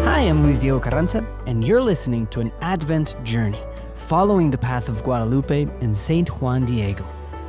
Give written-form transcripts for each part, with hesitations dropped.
Hi, I'm Luis Diego Carranza, and you're listening to an Advent journey, following the path of Guadalupe and Saint Juan Diego.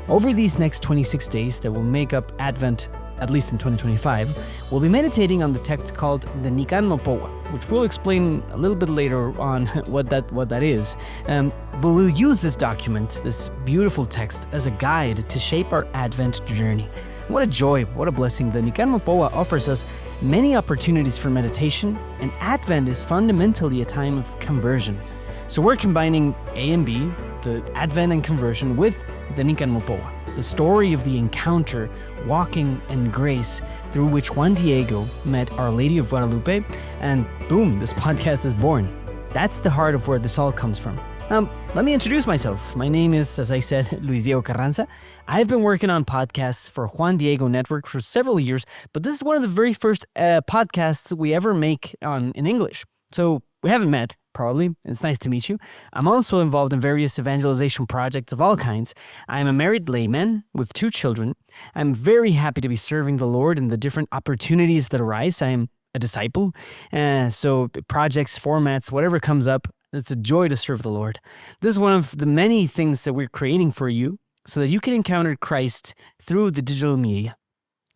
Over these next 26 days that will make up Advent, at least in 2025, we'll be meditating on the text called the Nican Mopohua, which we'll explain a little bit later on what that is. But we'll use this document, this beautiful text, as a guide to shape our Advent journey. What a joy, what a blessing. The Nican Mopohua offers us many opportunities for meditation, and Advent is fundamentally a time of conversion. So we're combining A and B, the Advent and conversion, with the Nican Mopohua, the story of the encounter, walking in grace through which Juan Diego met Our Lady of Guadalupe, and boom, this podcast is born. That's the heart of where this all comes from. Let me introduce myself. My name is, as I said, Luis Diego Carranza. I've been working on podcasts for Juan Diego Network for several years, but this is one of the very first podcasts we ever make in English. So we haven't met, probably. It's nice to meet you. I'm also involved in various evangelization projects of all kinds. I'm a married layman with 2 children. I'm very happy to be serving the Lord in the different opportunities that arise. I'm a disciple. So projects, formats, whatever comes up, it's a joy to serve the Lord. This is one of the many things that we're creating for you so that you can encounter Christ through the digital media.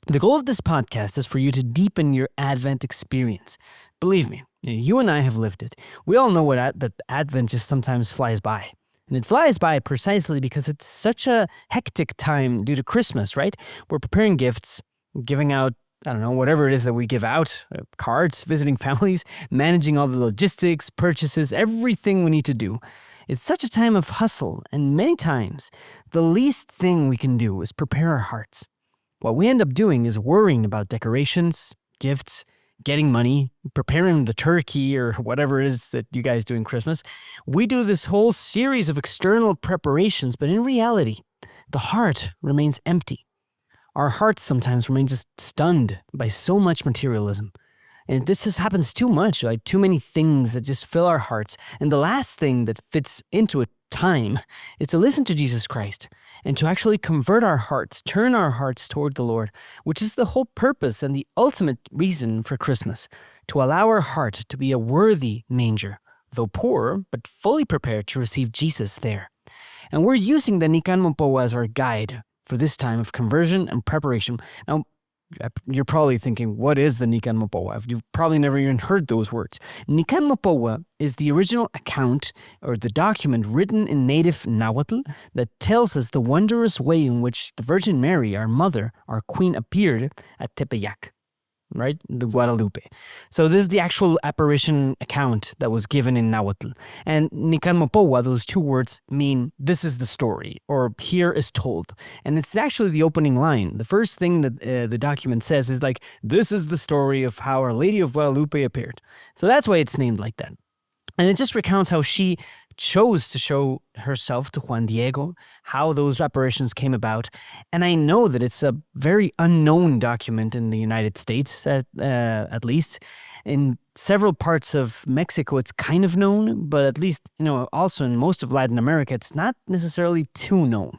The goal of this podcast is for you to deepen your Advent experience. Believe me, you and I have lived it. We all know that Advent just sometimes flies by. And it flies by precisely because it's such a hectic time due to Christmas, right? We're preparing gifts, giving out, I don't know, whatever it is that we give out, cards, visiting families, managing all the logistics, purchases, everything we need to do. It's such a time of hustle, and many times, the least thing we can do is prepare our hearts. What we end up doing is worrying about decorations, gifts, getting money, preparing the turkey or whatever it is that you guys do in Christmas. We do this whole series of external preparations, but in reality, the heart remains empty. Our hearts sometimes remain just stunned by so much materialism. And this just happens too much, like too many things that just fill our hearts. And the last thing that fits into a time is to listen to Jesus Christ and to actually convert our hearts, turn our hearts toward the Lord, which is the whole purpose and the ultimate reason for Christmas, to allow our heart to be a worthy manger, though poor, but fully prepared to receive Jesus there. And we're using the Nican Mopohua as our guide for this time of conversion and preparation. Now, you're probably thinking, what is the Nican Mopohua? You've probably never even heard those words. Nican Mopohua is the original account or the document written in native Nahuatl that tells us the wondrous way in which the Virgin Mary, our mother, our queen, appeared at Tepeyac, right? The Guadalupe. So this is the actual apparition account that was given in Nahuatl. And Nican Mopohua, those 2 words mean this is the story, or here is told. And it's actually the opening line. The first thing that the document says is like, this is the story of how Our Lady of Guadalupe appeared. So that's why it's named like that. And it just recounts how she chose to show herself to Juan Diego, how those apparitions came about. And I know that it's a very unknown document in the United States, at least. In several parts of Mexico, it's kind of known, but at least, also in most of Latin America, it's not necessarily too known.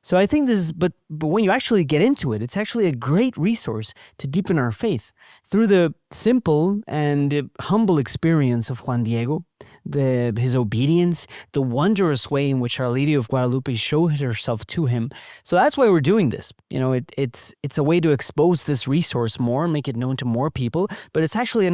So I think this is, but when you actually get into it, it's actually a great resource to deepen our faith through the simple and humble experience of Juan Diego, his obedience, the wondrous way in which Our Lady of Guadalupe showed herself to him. So that's why we're doing this. It's a way to expose this resource more, make it known to more people, but it's actually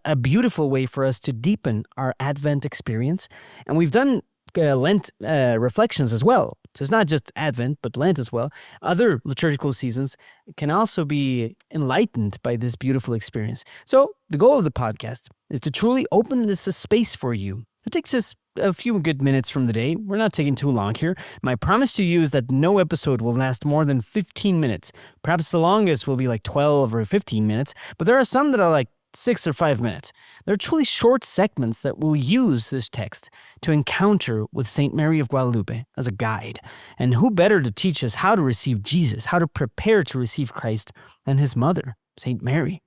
a beautiful way for us to deepen our Advent experience. And we've done Lent reflections as well. So it's not just Advent, but Lent as well. Other liturgical seasons can also be enlightened by this beautiful experience. So the goal of the podcast is to truly open this space for you. It takes us a few good minutes from the day. We're not taking too long here. My promise to you is that no episode will last more than 15 minutes. Perhaps the longest will be like 12 or 15 minutes, but there are some that are like 6 or 5 minutes. They're truly short segments that will use this text to encounter with Saint Mary of Guadalupe as a guide. And who better to teach us how to receive Jesus, how to prepare to receive Christ, than his mother, Saint Mary.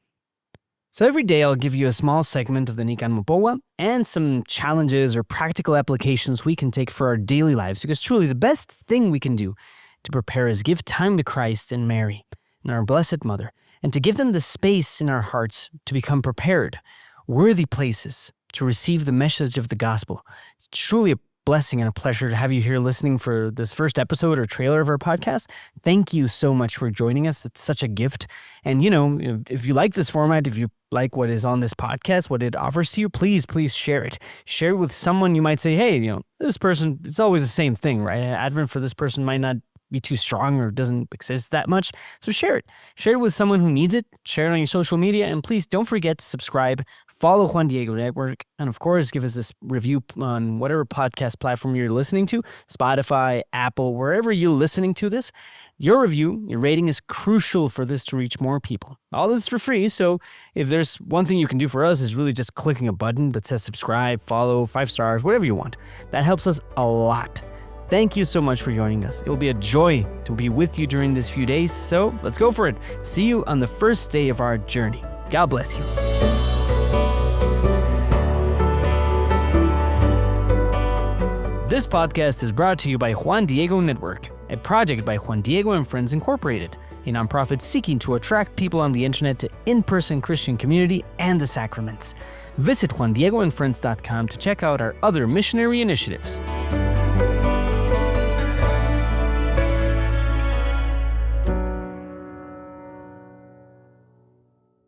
So every day I'll give you a small segment of the Nican Mopohua and some challenges or practical applications we can take for our daily lives, because truly the best thing we can do to prepare is give time to Christ and Mary and our Blessed Mother, and to give them the space in our hearts to become prepared, worthy places to receive the message of the gospel. It's truly a blessing and a pleasure to have you here listening for this first episode or trailer of our podcast. Thank you so much for joining us. It's such a gift. And, if you like this format, if you like what is on this podcast, what it offers to you, please share it. Share it with someone you might say, hey, this person, it's always the same thing, right? Advent for this person might not be too strong or doesn't exist that much. So share it. Share it with someone who needs it. Share it on your social media. And please don't forget to subscribe, follow Juan Diego Network, and of course, give us this review on whatever podcast platform you're listening to, Spotify, Apple, wherever you're listening to this. Your review, your rating is crucial for this to reach more people. All this is for free, so if there's one thing you can do for us is really just clicking a button that says subscribe, follow, 5 stars, whatever you want. That helps us a lot. Thank you so much for joining us. It will be a joy to be with you during these few days, so let's go for it. See you on the first day of our journey. God bless you. This podcast is brought to you by Juan Diego Network, a project by Juan Diego and Friends Incorporated, a nonprofit seeking to attract people on the internet to in-person Christian community and the sacraments. Visit juandiegoandfriends.com to check out our other missionary initiatives.